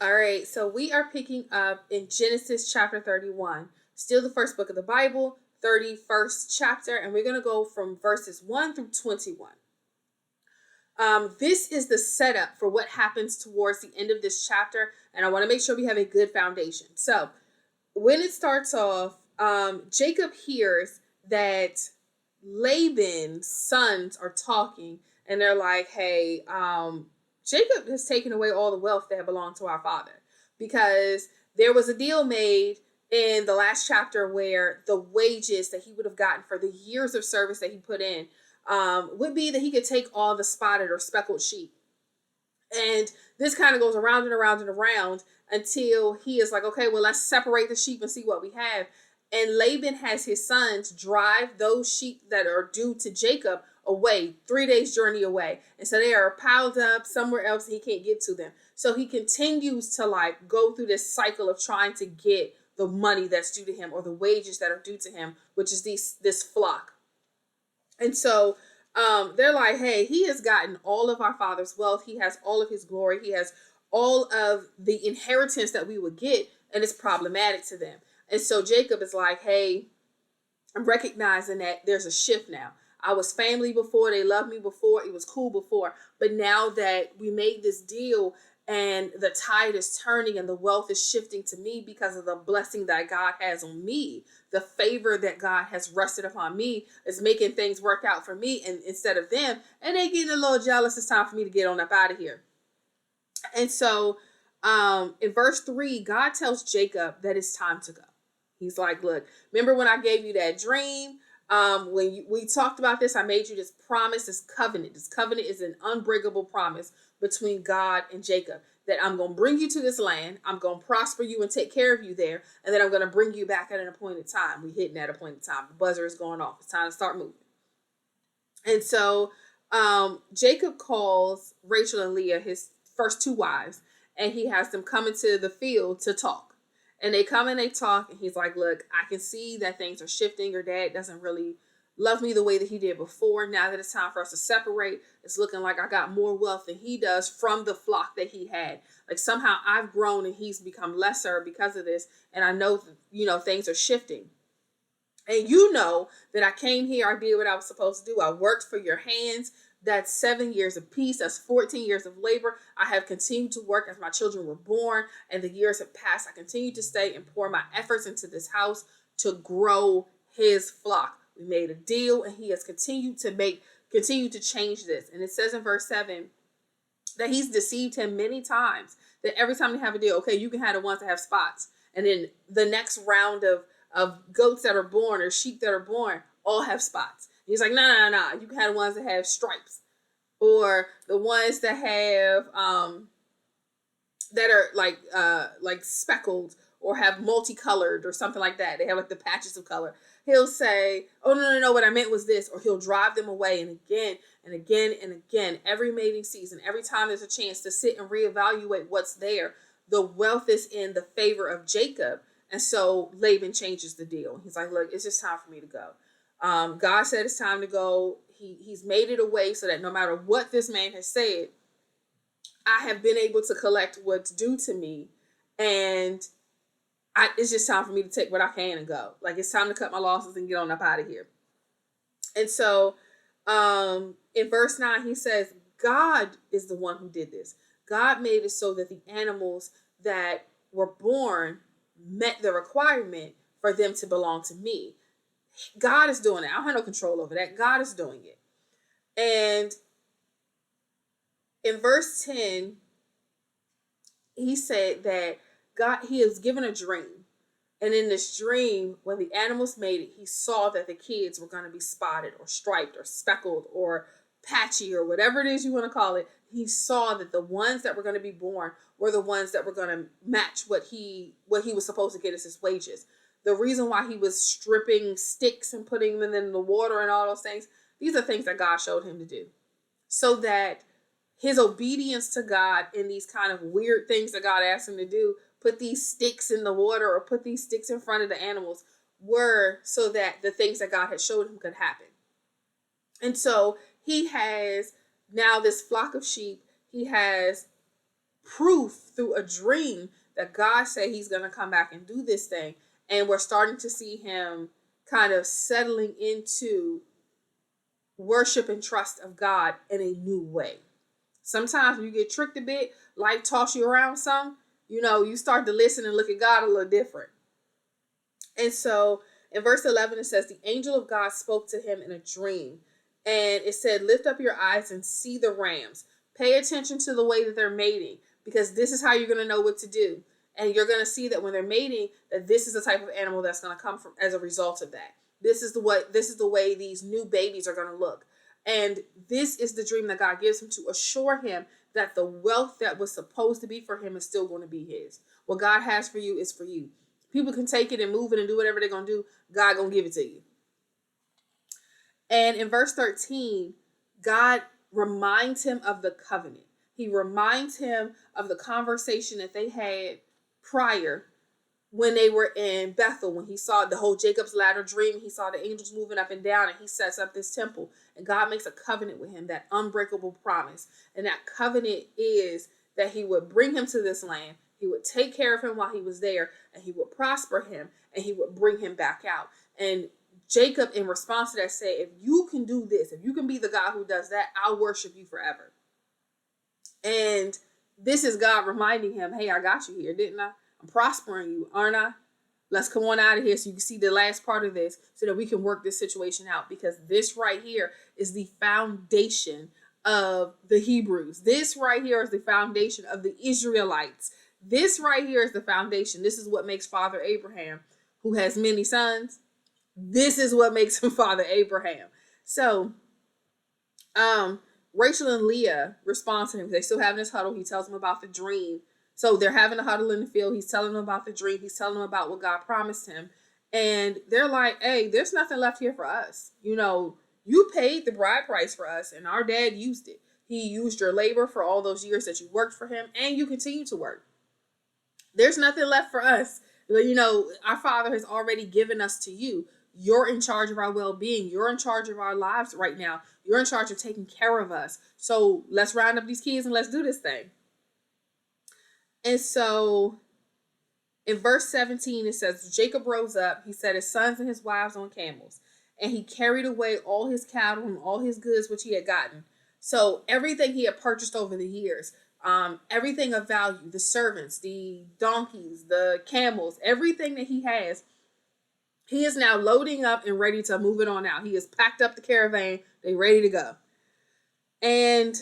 All right, so we are picking up in Genesis chapter 31, still the first book of the Bible, 31st chapter, and we're going to go from verses 1 through 21. This is the setup for what happens towards the end of this chapter, and I want to make sure we have a good foundation. So, when it starts off, Jacob hears that Laban's sons are talking, and they're like, "Hey, Jacob has taken away all the wealth that belonged to our father, because there was a deal made in the last chapter where the wages that he would have gotten for the years of service that he put in would be that he could take all the spotted or speckled sheep." And this kind of goes around and around and around until he is like, okay, well, let's separate the sheep and see what we have. And Laban has his sons drive those sheep that are due to Jacob away, 3 days journey away. And so they are piled up somewhere else and he can't get to them. So he continues to like go through this cycle of trying to get the money that's due to him or the wages that are due to him, which is this flock. And so they're like, hey, he has gotten all of our father's wealth. He has all of his glory. He has all of the inheritance that we would get, and it's problematic to them. And so Jacob is like, hey, I'm recognizing that there's a shift now. I was family before. They loved me before. It was cool before. But now that we made this deal and the tide is turning and the wealth is shifting to me because of the blessing that God has on me, the favor that God has rested upon me is making things work out for me and instead of them. And they getting a little jealous. It's time for me to get on up out of here. And so in verse 3, God tells Jacob that it's time to go. He's like, look, remember when I gave you that dream? We talked about this, I made you this promise, this covenant. This covenant is an unbreakable promise between God and Jacob, that I'm going to bring you to this land. I'm going to prosper you and take care of you there. And then I'm going to bring you back at an appointed time. We're hitting that appointed time. The buzzer is going off. It's time to start moving. And so Jacob calls Rachel and Leah, his first two wives, and he has them come into the field to talk. And they come and they talk, and he's like, look, I can see that things are shifting. Your dad doesn't really love me the way that he did before. Now that it's time for us to separate, it's looking like I got more wealth than he does from the flock that he had. Like somehow I've grown and he's become lesser because of this. And I know, things are shifting. And you know that I came here, I did what I was supposed to do. I worked for your hands. That's 7 years of peace. That's 14 years of labor. I have continued to work as my children were born and the years have passed. I continue to stay and pour my efforts into this house to grow his flock. We made a deal and he has continued to change this. And it says in verse 7 that he's deceived him many times. That every time they have a deal, okay, you can have the ones that have spots. And then the next round of goats that are born or sheep that are born all have spots. And he's like, no. You can have the ones that have stripes, or the ones that have that are like speckled or have multicolored or something like that. They have like the patches of color. He'll say, oh, no, what I meant was this, or he'll drive them away. And again and again and again, every mating season, every time there's a chance to sit and reevaluate what's there, the wealth is in the favor of Jacob. And so Laban changes the deal. He's like, look, it's just time for me to go. God said it's time to go. He's made it a way so that no matter what this man has said, I have been able to collect what's due to me. And it's just time for me to take what I can and go. Like, it's time to cut my losses and get on up out of here. And so in verse 9, he says, God is the one who did this. God made it so that the animals that were born met the requirement for them to belong to me. God is doing it. I don't have no control over that. God is doing it. And in verse 10, he said that he has given a dream. And in this dream, when the animals made it, he saw that the kids were going to be spotted or striped or speckled or patchy or whatever it is you want to call it. He saw that the ones that were going to be born were the ones that were going to match what he was supposed to get as his wages. The reason why he was stripping sticks and putting them in the water and all those things, these are things that God showed him to do. So that his obedience to God in these kind of weird things that God asked him to do, put these sticks in the water or put these sticks in front of the animals, were so that the things that God had showed him could happen. And so he has now this flock of sheep. He has proof through a dream that God said he's going to come back and do this thing. And we're starting to see him kind of settling into worship and trust of God in a new way. Sometimes when you get tricked a bit, life toss you around some, you start to listen and look at God a little different. And so in verse 11, it says, the angel of God spoke to him in a dream. And it said, lift up your eyes and see the rams. Pay attention to the way that they're mating, because this is how you're going to know what to do. And you're going to see that when they're mating, that this is the type of animal that's going to come from as a result of that. This is the way these new babies are going to look. And this is the dream that God gives him to assure him that the wealth that was supposed to be for him is still going to be his. What God has for you is for you. People can take it and move it and do whatever they're going to do. God going to give it to you. And in verse 13, God reminds him of the covenant. He reminds him of the conversation that they had prior when they were in Bethel, when he saw the whole Jacob's ladder dream. He saw the angels moving up and down, and he sets up this temple. And God makes a covenant with him, that unbreakable promise. And that covenant is that he would bring him to this land. He would take care of him while he was there, and he would prosper him, and he would bring him back out. And Jacob, in response to that, said, if you can do this, if you can be the God who does that, I'll worship you forever. And this is God reminding him, hey, I got you here, didn't I? I'm prospering you, aren't I? Let's come on out of here so you can see the last part of this so that we can work this situation out, because this right here is the foundation of the Hebrews. This right here is the foundation of the Israelites. This right here is the foundation. This is what makes Father Abraham, who has many sons. This is what makes him Father Abraham. So, Rachel and Leah respond to him. They still having this huddle. He tells them about the dream. So they're having a huddle in the field. He's telling them about the dream. He's telling them about what God promised him. And they're like, hey, there's nothing left here for us. You paid the bride price for us, and our dad used it. He used your labor for all those years that you worked for him, and you continue to work. There's nothing left for us. Our Father has already given us to you. You're in charge of our well-being. You're in charge of our lives right now. You're in charge of taking care of us. So let's round up these kids and let's do this thing. And so in verse 17, it says, Jacob rose up. He set his sons and his wives on camels, and he carried away all his cattle and all his goods which he had gotten. So everything he had purchased over the years, everything of value, the servants, the donkeys, the camels, everything that he has, he is now loading up and ready to move it on out. He has packed up the caravan. They're ready to go. And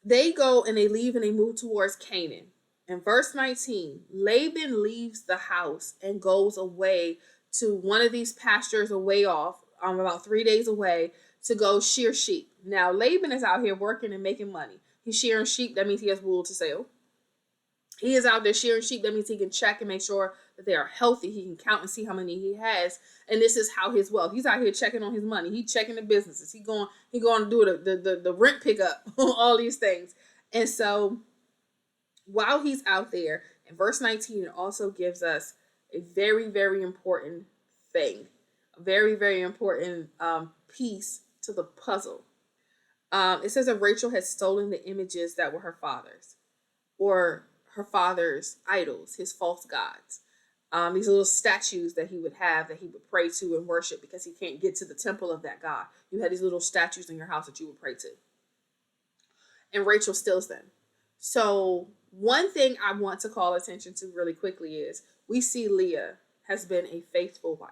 they go and they leave and they move towards Canaan. In verse 19, Laban leaves the house and goes away to one of these pastures away off, about 3 days away, to go shear sheep. Now, Laban is out here working and making money. He's shearing sheep. That means he has wool to sell. He is out there shearing sheep. That means he can check and make sure that they are healthy. He can count and see how many he has. And this is how his wealth. He's out here checking on his money. He's checking the businesses. He going to do the rent pickup, all these things. And so while he's out there, in verse 19, it also gives us a very, very important thing. A very, very important piece to the puzzle. It says that Rachel had stolen the images that were her father's, or her father's idols, his false gods. These little statues that he would have, that he would pray to and worship, because he can't get to the temple of that God. You had these little statues in your house that you would pray to. And Rachel steals them. So one thing I want to call attention to really quickly is we see Leah has been a faithful wife.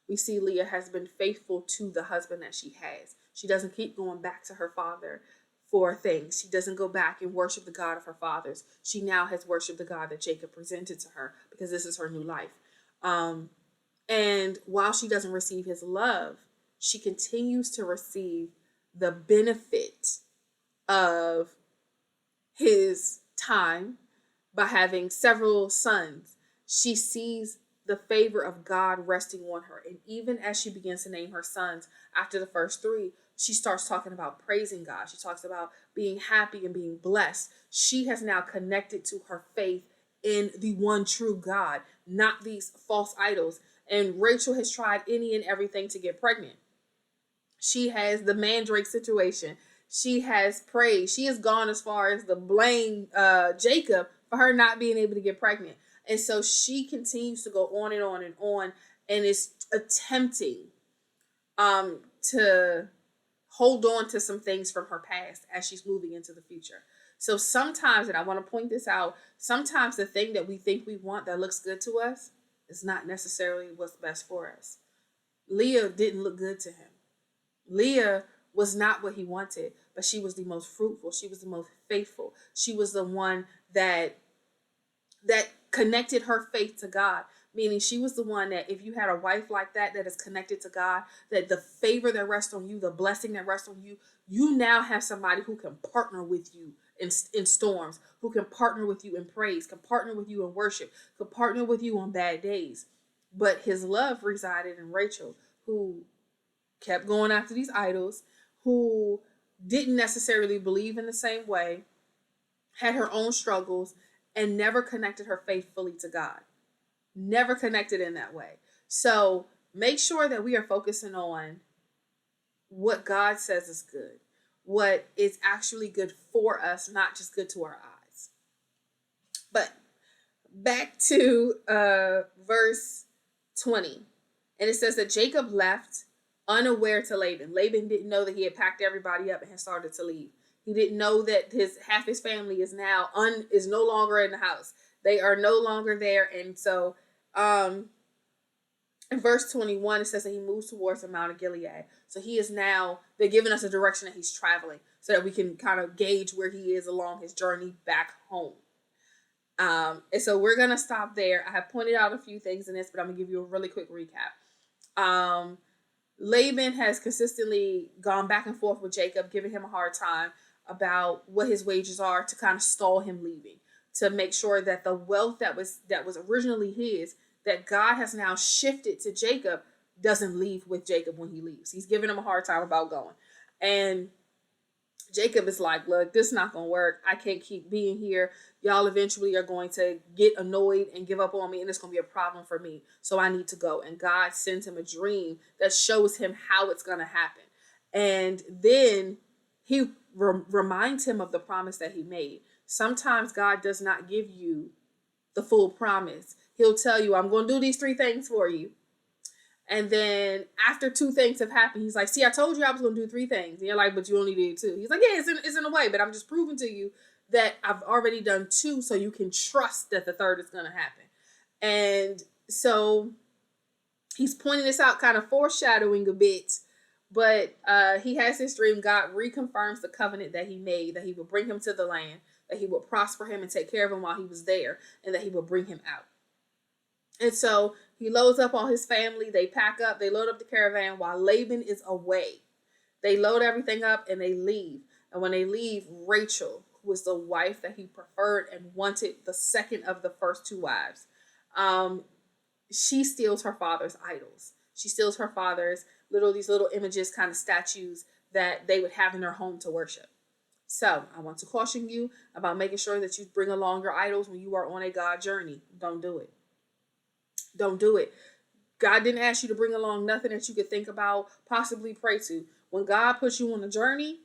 We see Leah has been faithful to the husband that she has. She doesn't keep going back to her father for things. She doesn't go back and worship the God of her fathers. She now has worshiped the God that Jacob presented to her, because this is her new life. And while she doesn't receive his love, she continues to receive the benefit of his time by having several sons. She sees the favor of God resting on her. And even as she begins to name her sons after the first three, she starts talking about praising God. She talks about being happy and being blessed. She has now connected to her faith in the one true God, not these false idols. And Rachel has tried any and everything to get pregnant. She has the mandrake situation. she has prayed. She has gone as far as to blame Jacob for her not being able to get pregnant. And so she continues to go on and on and on, and is attempting to hold on to some things from her past as she's moving into the future. So sometimes, and I want to point this out, sometimes the thing that we think we want that looks good to us is not necessarily what's best for us. Leah didn't look good to him. Leah was not what he wanted, but she was the most fruitful. She was the most faithful. She was the one that connected her faith to God. Meaning she was the one that, if you had a wife like that is connected to God, that the favor that rests on you, the blessing that rests on you, you now have somebody who can partner with you in storms, who can partner with you in praise, can partner with you in worship, can partner with you on bad days. But his love resided in Rachel, who kept going after these idols, who didn't necessarily believe in the same way, had her own struggles, and never connected her faith fully to God. Never connected in that way. So make sure that we are focusing on what God says is good, what is actually good for us, not just good to our eyes. But back to verse 20. And it says that Jacob left unaware to Laban. Laban didn't know that he had packed everybody up and had started to leave. He didn't know that half his family is now is no longer in the house. They are no longer there. And so in verse 21, it says that he moves towards the Mount of Gilead. So he is now, they're giving us a direction that he's traveling so that we can kind of gauge where he is along his journey back home. And so we're going to stop there. I have pointed out a few things in this, but I'm going to give you a really quick recap. Laban has consistently gone back and forth with Jacob, giving him a hard time about what his wages are to kind of stall him leaving, to make sure that the wealth that was originally his, that God has now shifted to Jacob, doesn't leave with Jacob when he leaves. He's giving him a hard time about going. And Jacob is like, look, this is not going to work. I can't keep being here. Y'all eventually are going to get annoyed and give up on me, and it's going to be a problem for me. So I need to go. And God sends him a dream that shows him how it's going to happen. And then he reminds him of the promise that he made. Sometimes God does not give you the full promise. He'll tell you, I'm going to do these 3 things for you. And then after 2 things have happened, he's like, see, I told you I was going to do 3 things. And you're like, but you only did 2. He's like, yeah, it's in a way, but I'm just proving to you that I've already done 2, so you can trust that the 3rd is going to happen. And so he's pointing this out, kind of foreshadowing a bit, but he has this dream. God reconfirms the covenant that he made, that he would bring him to the land, that he would prosper him and take care of him while he was there, and that he would bring him out. And so he loads up all his family. They pack up. They load up the caravan while Laban is away. They load everything up and they leave. And when they leave, Rachel, who was the wife that he preferred and wanted, the second of the first 2 wives, she steals her father's idols. She steals her father's these little images, kind of statues that they would have in their home to worship. So I want to caution you about making sure that you bring along your idols when you are on a God journey. Don't do it. Don't do it. God didn't ask you to bring along nothing that you could think about, possibly pray to. When God puts you on a journey,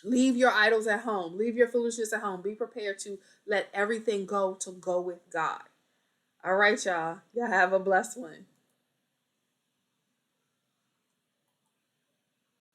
leave your idols at home. Leave your foolishness at home. Be prepared to let everything go with God. All right, y'all. Y'all have a blessed one.